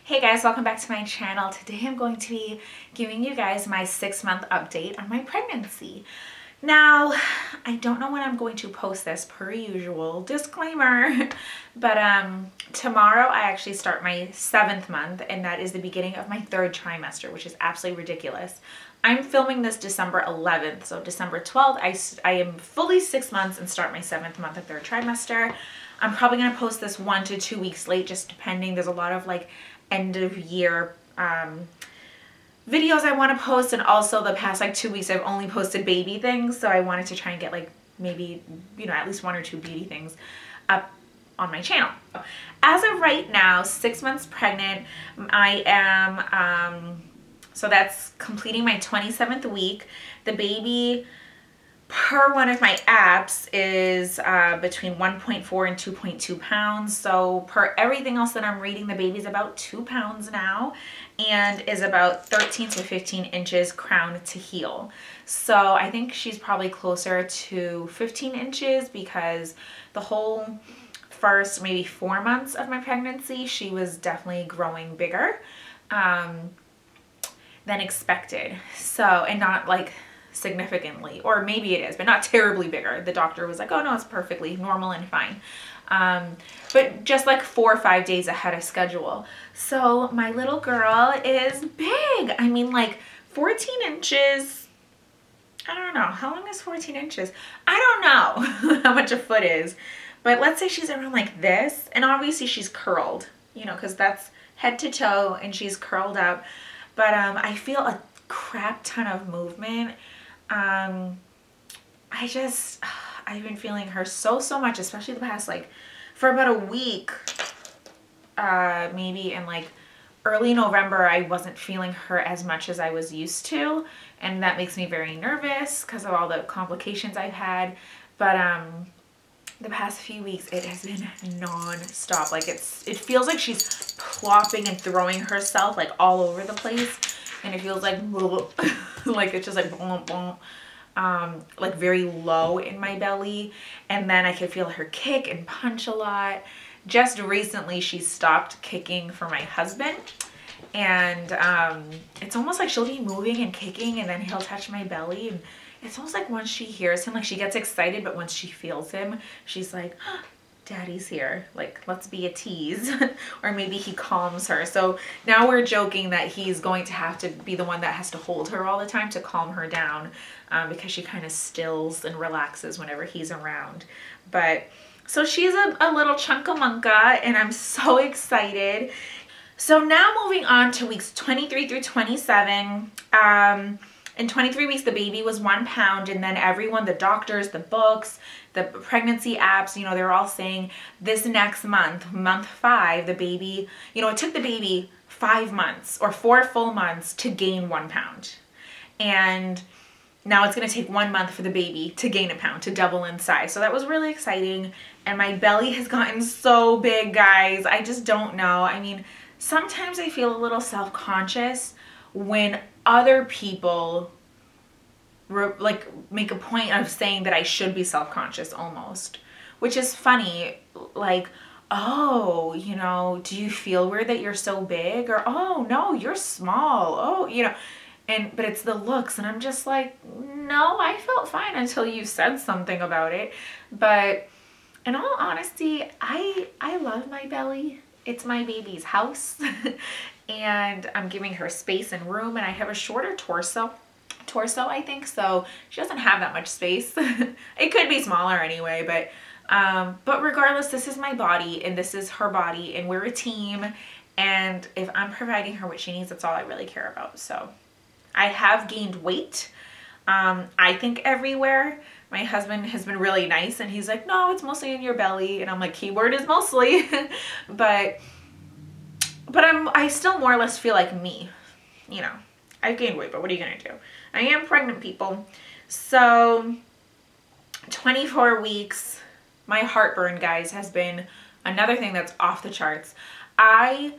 Hey guys, welcome back to my channel. Today I'm going to be giving you guys my 6-month update on my pregnancy. Now, I don't know when I'm going to post this, per usual, disclaimer, but tomorrow I actually start my 7th month, and that is the beginning of my 3rd trimester, which is absolutely ridiculous. I'm filming this December 11th, so December 12th, I am fully 6 months and start my 7th month of 3rd trimester. I'm probably going to post this 1 to 2 weeks late, just depending. There's a lot of like end of year videos I want to post, and also the past like 2 weeks I've only posted baby things, so I wanted to try and get like maybe, you know, at least 1 or 2 beauty things up on my channel. As of right now, 6 months pregnant, I am so that's completing my 27th week. The baby, per one of my apps, is between 1.4 and 2.2 pounds. So per everything else that I'm reading, the baby's about 2 pounds now and is about 13 to 15 inches crown to heel. So I think she's probably closer to 15 inches because the whole first maybe 4 months of my pregnancy, she was definitely growing bigger than expected. So, and not like significantly, or maybe it is, but not terribly bigger. The doctor was like, oh no, it's perfectly normal and fine. But just like 4 or 5 days ahead of schedule. So my little girl is big. I mean, like 14 inches. I don't know. How long is 14 inches? I don't know how much a foot is, but let's say she's around like this. And obviously she's curled, you know, because that's head to toe and she's curled up. But I feel a crap ton of movement. I've been feeling her so much, especially the past, like, for about a week, maybe in like early November, I wasn't feeling her as much as I was used to, and that makes me very nervous because of all the complications I've had. But the past few weeks, it has been non-stop. Like it feels like she's plopping and throwing herself like all over the place, and it feels like like it's just like boom, boom. Like very low in my belly, and then I can feel her kick and punch a lot. Just recently she stopped kicking for my husband, and it's almost like she'll be moving and kicking and then he'll touch my belly, and it's almost like once she hears him, like she gets excited, but once she feels him, she's like, oh, daddy's here, like let's be a tease. Or maybe he calms her. So now we're joking that he's going to have to be the one that has to hold her all the time to calm her down, because she kind of stills and relaxes whenever he's around. But so she's a little chunkamunka, and I'm so excited. So now moving on to weeks 23 through 27. In 23 weeks, the baby was 1 pound, and then everyone, the doctors, the books, the pregnancy apps, you know, they're all saying this next month, month 5, the baby, you know, it took the baby 5 months or 4 full months to gain 1 pound. And now it's going to take 1 month for the baby to gain a pound, to double in size. So that was really exciting. And my belly has gotten so big, guys. I just don't know. I mean, sometimes I feel a little self-conscious when other people like make a point of saying that I should be self-conscious almost, which is funny. Like, oh, you know, do you feel weird that you're so big? Or, oh no, you're small. Oh, you know, but it's the looks, and I'm just like, no, I felt fine until you said something about it. But in all honesty, I love my belly. It's my baby's house. And I'm giving her space and room, and I have a shorter torso, I think, so she doesn't have that much space. It could be smaller anyway, but regardless, this is my body and this is her body, and we're a team, and if I'm providing her what she needs, that's all I really care about. So I have gained weight, I think everywhere. My husband has been really nice, and he's like, no, it's mostly in your belly, and I'm like, keyword is mostly. but I still more or less feel like me, you know. I've gained weight, but what are you gonna do? I am pregnant, people. So 24 weeks, my heartburn, guys, has been another thing that's off the charts. I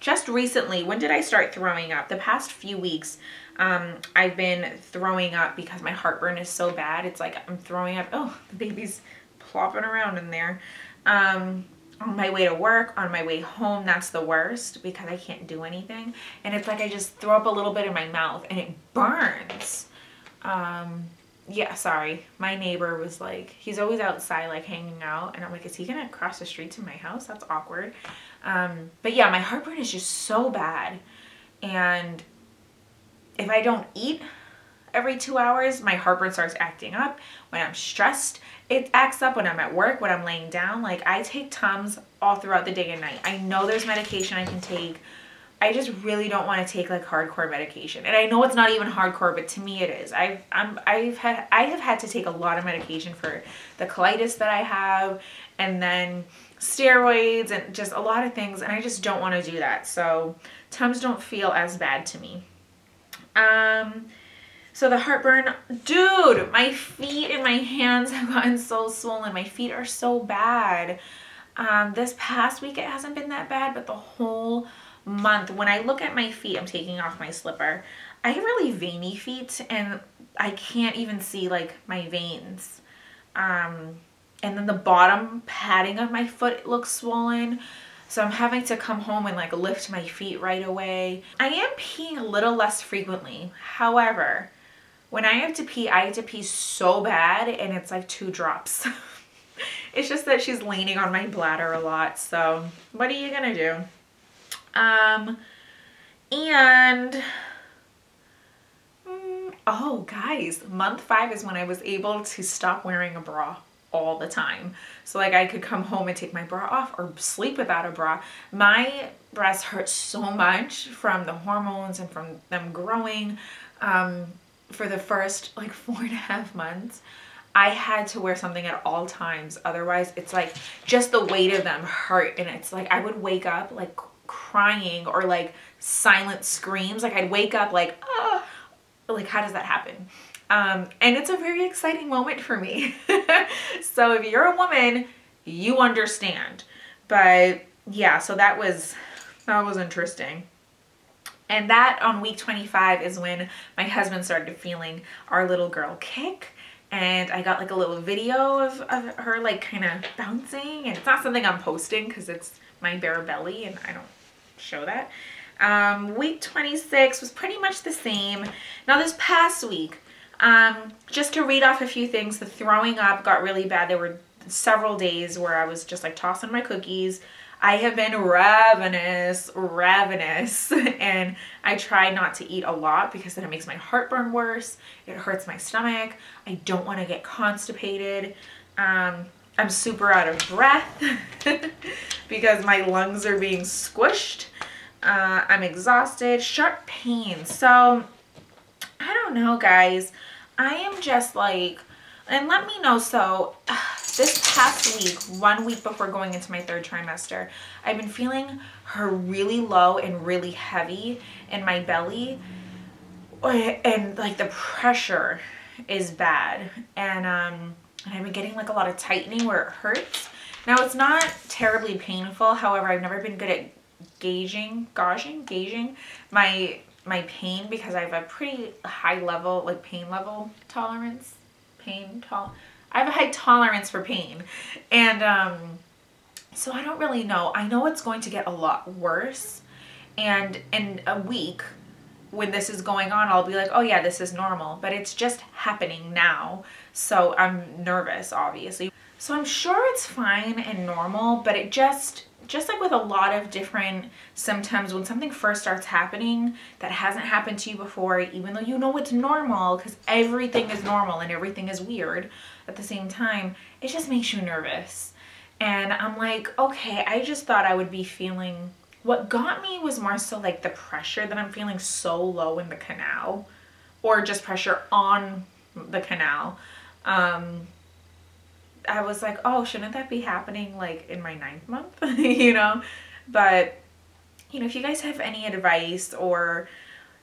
just recently, when did I start throwing up? The past few weeks, I've been throwing up because my heartburn is so bad. It's like I'm throwing up. Oh, the baby's plopping around in there. on my way to work, on my way home, that's the worst because I can't do anything. And it's like I just throw up a little bit in my mouth and it burns. Yeah, sorry. My neighbor was like, he's always outside like hanging out. And I'm like, is he gonna cross the street to my house? That's awkward. But yeah, my heartburn is just so bad. And if I don't eat every 2 hours, my heartburn starts acting up. When I'm stressed, it acts up. When I'm at work, when I'm laying down, like I take Tums all throughout the day and night. I know there's medication I can take. I just really don't want to take like hardcore medication. And I know it's not even hardcore, but to me it is. I have had to take a lot of medication for the colitis that I have, and then steroids and just a lot of things, and I just don't want to do that. So Tums don't feel as bad to me. So the heartburn, dude, my feet and my hands have gotten so swollen. My feet are so bad. This past week it hasn't been that bad, but the whole month, when I look at my feet, I'm taking off my slipper. I have really veiny feet and I can't even see like my veins. And then the bottom padding of my foot looks swollen. So I'm having to come home and like lift my feet right away. I am peeing a little less frequently. However, when I have to pee so bad and it's like 2 drops. It's just that she's leaning on my bladder a lot. So what are you gonna do? Oh guys, month 5 is when I was able to stop wearing a bra all the time. So like I could come home and take my bra off or sleep without a bra. My breasts hurt so much from the hormones and from them growing. For the first like 4.5 months, I had to wear something at all times. Otherwise it's like just the weight of them hurt, and it's like I would wake up like crying or like silent screams. Like I'd wake up like, oh, like how does that happen? And it's a very exciting moment for me. So if you're a woman, you understand. But yeah, so that was interesting. And that on week 25 is when my husband started feeling our little girl kick. And I got like a little video of her like kind of bouncing. And it's not something I'm posting because it's my bare belly and I don't show that. Week 26 was pretty much the same. Now this past week, just to read off a few things, the throwing up got really bad. There were several days where I was just like tossing my cookies. I have been ravenous, and I try not to eat a lot because then it makes my heartburn worse. It hurts my stomach. I don't want to get constipated. I'm super out of breath because my lungs are being squished. I'm exhausted, sharp pain. So I don't know, guys. I am just like, and let me know. So this past week, 1 week before going into my 3rd trimester, I've been feeling her really low and really heavy in my belly. And like the pressure is bad. And I've been getting like a lot of tightening where it hurts. Now it's not terribly painful. However, I've never been good at gauging my pain because I have a pretty high level, like pain level tolerance. I have a high tolerance for pain. And so I don't really know. I know it's going to get a lot worse. And in a week when this is going on, I'll be like, oh yeah, this is normal. But it's just happening now. So I'm nervous, obviously. So I'm sure it's fine and normal, but it just like with a lot of different symptoms, when something first starts happening that hasn't happened to you before, even though you know it's normal, because everything is normal and everything is weird at the same time, it just makes you nervous. And I'm like, okay, I just thought I would be feeling, what got me was more so like the pressure that I'm feeling so low in the canal, or just pressure on the canal. I was like, oh, shouldn't that be happening like in my 9th month, you know? But, you know, if you guys have any advice, or,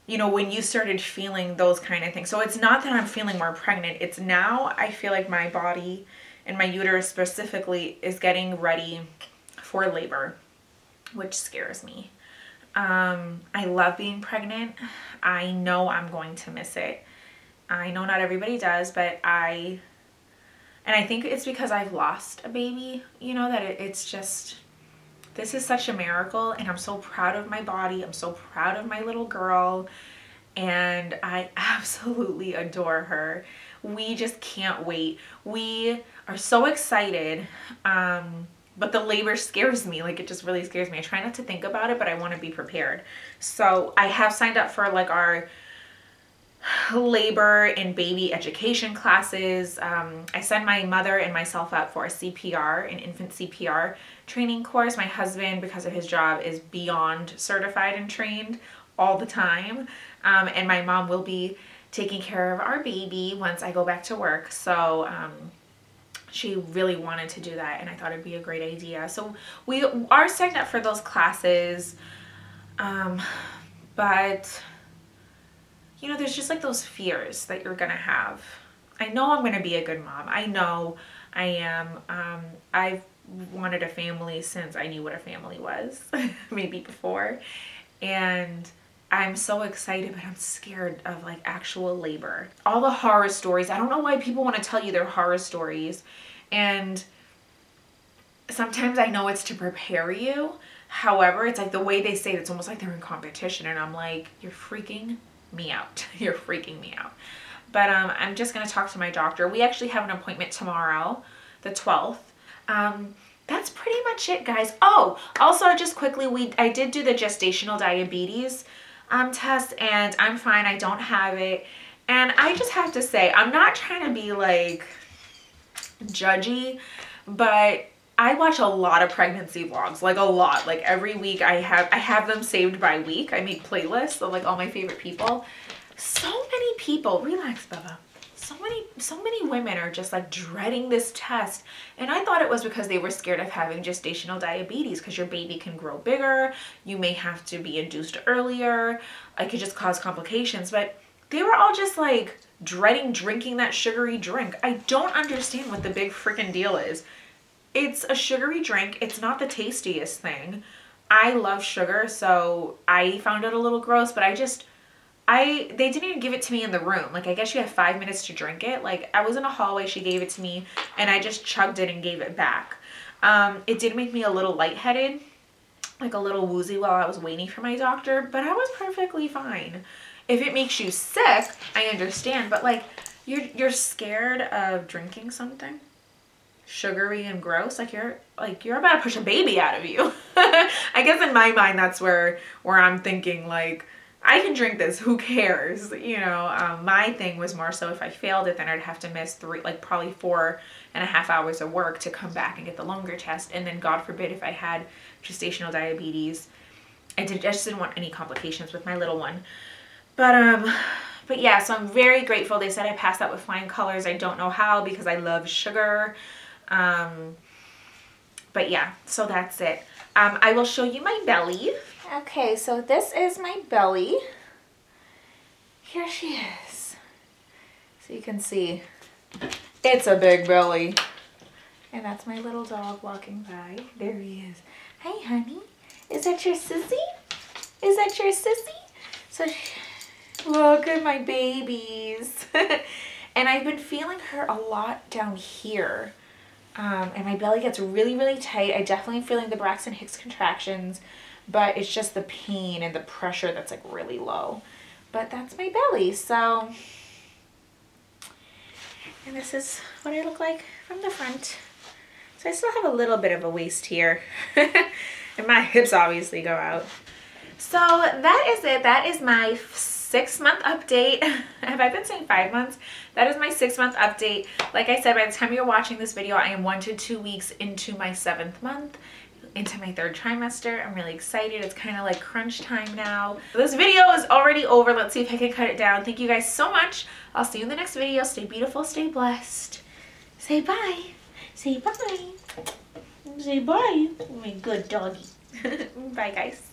you know, when you started feeling those kind of things. So it's not that I'm feeling more pregnant. It's now I feel like my body and my uterus specifically is getting ready for labor, which scares me. I love being pregnant. I know I'm going to miss it. I know not everybody does, but I think it's because I've lost a baby, you know, that it's just, this is such a miracle, and I'm so proud of my body. I'm so proud of my little girl, and I absolutely adore her. We just can't wait. We are so excited, but the labor scares me. Like, it just really scares me. I try not to think about it, but I want to be prepared. So I have signed up for like our labor and baby education classes. I send my mother and myself up for a CPR, an infant CPR training course. My husband, because of his job, is beyond certified and trained all the time. And my mom will be taking care of our baby once I go back to work. So she really wanted to do that, and I thought it'd be a great idea. So we are signed up for those classes. But you know, there's just like those fears that you're gonna have. I know I'm gonna be a good mom. I know I am. I've wanted a family since I knew what a family was, maybe before. And I'm so excited, but I'm scared of like actual labor. All the horror stories. I don't know why people want to tell you their horror stories. And sometimes I know it's to prepare you. However, it's like the way they say it, it's almost like they're in competition. And I'm like, you're freaking me out. You're freaking me out. But I'm just going to talk to my doctor. We actually have an appointment tomorrow, the 12th. That's pretty much it, guys. Oh, also just quickly, I did do the gestational diabetes test, and I'm fine. I don't have it. And I just have to say, I'm not trying to be like judgy, but I watch a lot of pregnancy vlogs, like a lot. Like every week I have them saved by week. I make playlists of like all my favorite people. So many people, relax, Bubba. So many women are just like dreading this test. And I thought it was because they were scared of having gestational diabetes, because your baby can grow bigger. You may have to be induced earlier. It could just cause complications. But they were all just like dreading drinking that sugary drink. I don't understand what the big freaking deal is. It's a sugary drink. It's not the tastiest thing. I love sugar, so I found it a little gross, but they didn't even give it to me in the room. Like, I guess you have 5 minutes to drink it. Like, I was in a hallway, she gave it to me, and I just chugged it and gave it back. It did make me a little lightheaded, like a little woozy while I was waiting for my doctor, but I was perfectly fine. If it makes you sick, I understand, but like, you're scared of drinking something sugary and gross, like you're about to push a baby out of you. I guess in my mind, that's where I'm thinking like, I can drink this, who cares? You know, my thing was more so if I failed it, then I'd have to miss probably 4.5 hours of work to come back and get the longer test. And then God forbid if I had gestational diabetes, I just didn't want any complications with my little one. But yeah, so I'm very grateful. They said I passed that with flying colors. I don't know how, because I love sugar. But yeah, so that's it. I will show you my belly. Okay, so this is my belly. Here she is. So you can see, it's a big belly. And that's my little dog walking by. There he is. Hey, honey. Is that your sissy? Is that your sissy? So, look at my babies. And I've been feeling her a lot down here. And my belly gets really, really tight. I definitely am feeling the Braxton Hicks contractions, but it's just the pain and the pressure that's like really low. But that's my belly. So, and this is what I look like from the front. So I still have a little bit of a waist here. And my hips obviously go out. So that is it. That is my 6-month update. Have I been saying 5 months? That is my 6-month update. Like I said, by the time you're watching this video, I am 1 to 2 weeks into my 7th month, into my 3rd trimester. I'm really excited. It's kind of like crunch time now. This video is already over. Let's see if I can cut it down. Thank you guys so much. I'll see you in the next video. Stay beautiful, stay blessed. Say bye. Say bye. Say bye. Oh my good doggy. Bye, guys.